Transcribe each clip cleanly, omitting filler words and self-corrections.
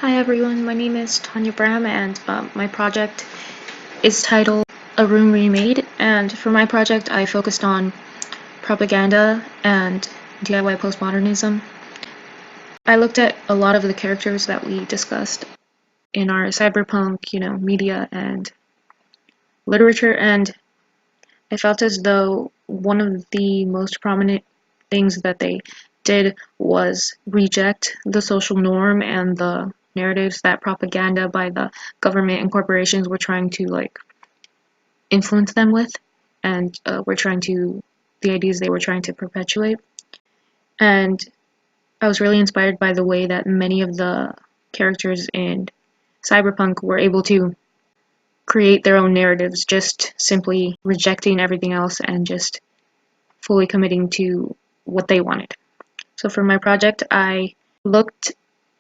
Hi everyone, my name is Tanya Bram and my project is titled A Room Remade, and for my project I focused on propaganda and DIY postmodernism. I looked at a lot of the characters that we discussed in our cyberpunk, media and literature, and I felt as though one of the most prominent things that they did was reject the social norm and the narratives that propaganda by the government and corporations were trying to influence them with, and the ideas they were trying to perpetuate. And I was really inspired by the way that many of the characters in Cyberpunk were able to create their own narratives, just simply rejecting everything else and just fully committing to what they wanted. So for my project, I looked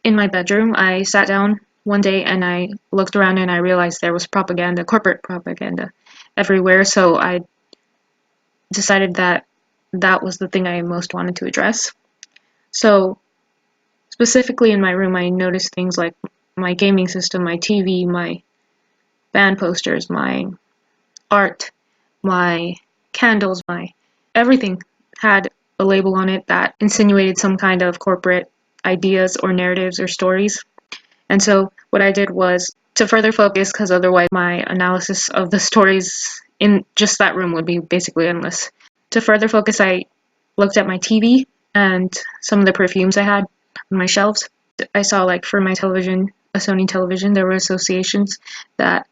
in my bedroom. I sat down one day and I looked around and I realized there was propaganda, corporate propaganda, everywhere. So I decided that that was the thing I most wanted to address. So specifically in my room, I noticed things like my gaming system, my TV, my band posters, my art, my candles, my everything had a label on it that insinuated some kind of corporate ideas or narratives or stories. And so what I did was to further focus, because otherwise my analysis of the stories in just that room would be basically endless. To further focus, I looked at my TV and some of the perfumes I had on my shelves. I saw, like, for my television, a Sony television, there were associations that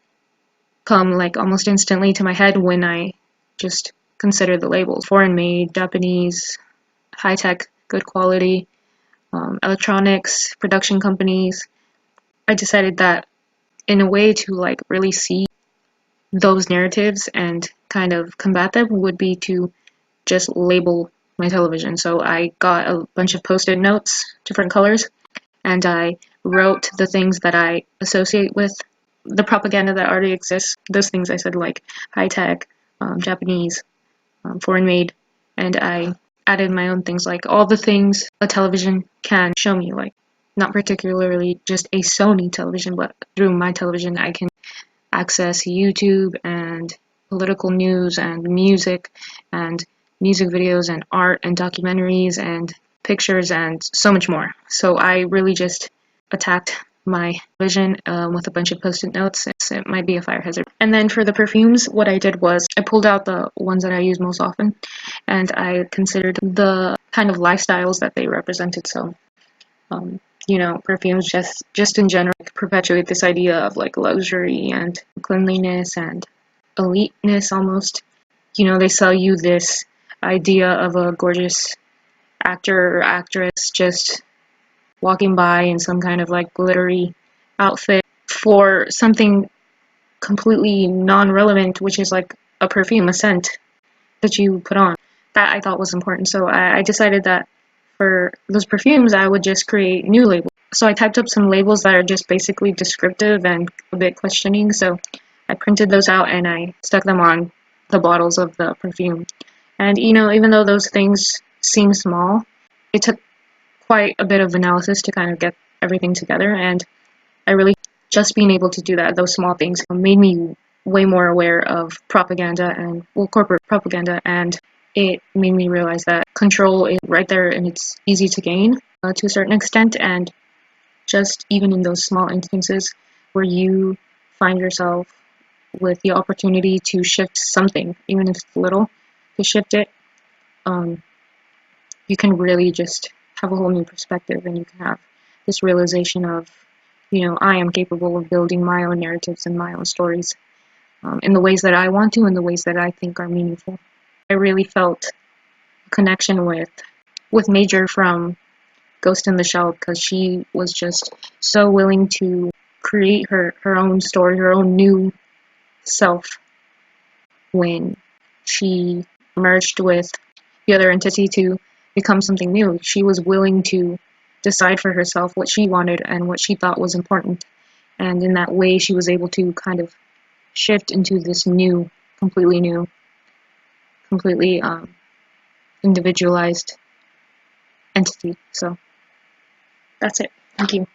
come like almost instantly to my head when I just consider the labels: foreign made, Japanese, high tech, good quality, electronics, production companies. I decided that in a way to really see those narratives and kind of combat them would be to just label my television. So I got a bunch of post-it notes, different colors, and I wrote the things that I associate with the propaganda that already exists. Those things I said, like high tech, Japanese, foreign made, and I added my own things, like all the things a television can show me, like not particularly just a Sony television, but through my television I can access YouTube and political news and music videos and art and documentaries and pictures and so much more. So I really just attacked my vision with a bunch of post-it notes. It might be a fire hazard. And then for the perfumes, what I did was I pulled out the ones that I use most often, and I considered the kind of lifestyles that they represented. So perfumes just in general perpetuate this idea of like luxury and cleanliness and eliteness almost. They sell you this idea of a gorgeous actor or actress just walking by in some kind of like glittery outfit for something completely non-relevant, which is like a perfume, a scent that you put on. That I thought was important. So I decided that for those perfumes, I would just create new labels. So I typed up some labels that are just basically descriptive and a bit questioning. So I printed those out and I stuck them on the bottles of the perfume. And even though those things seem small, it took quite a bit of analysis to kind of get everything together. And I really, just being able to do that, those small things, made me way more aware of propaganda and, well, corporate propaganda, and it made me realize that control is right there and it's easy to gain to a certain extent. And just even in those small instances where you find yourself with the opportunity to shift something, even if it's little, to shift it, you can really just have a whole new perspective, and you can have this realization of, I am capable of building my own narratives and my own stories in the ways that I want to, in the ways that I think are meaningful. I really felt a connection with Major from Ghost in the Shell, because she was just so willing to create her own story, her own new self when she merged with the other entity to become something new. She was willing to decide for herself what she wanted and what she thought was important. And in that way, she was able to kind of shift into this completely new, completely individualized entity. So that's it. Thank you.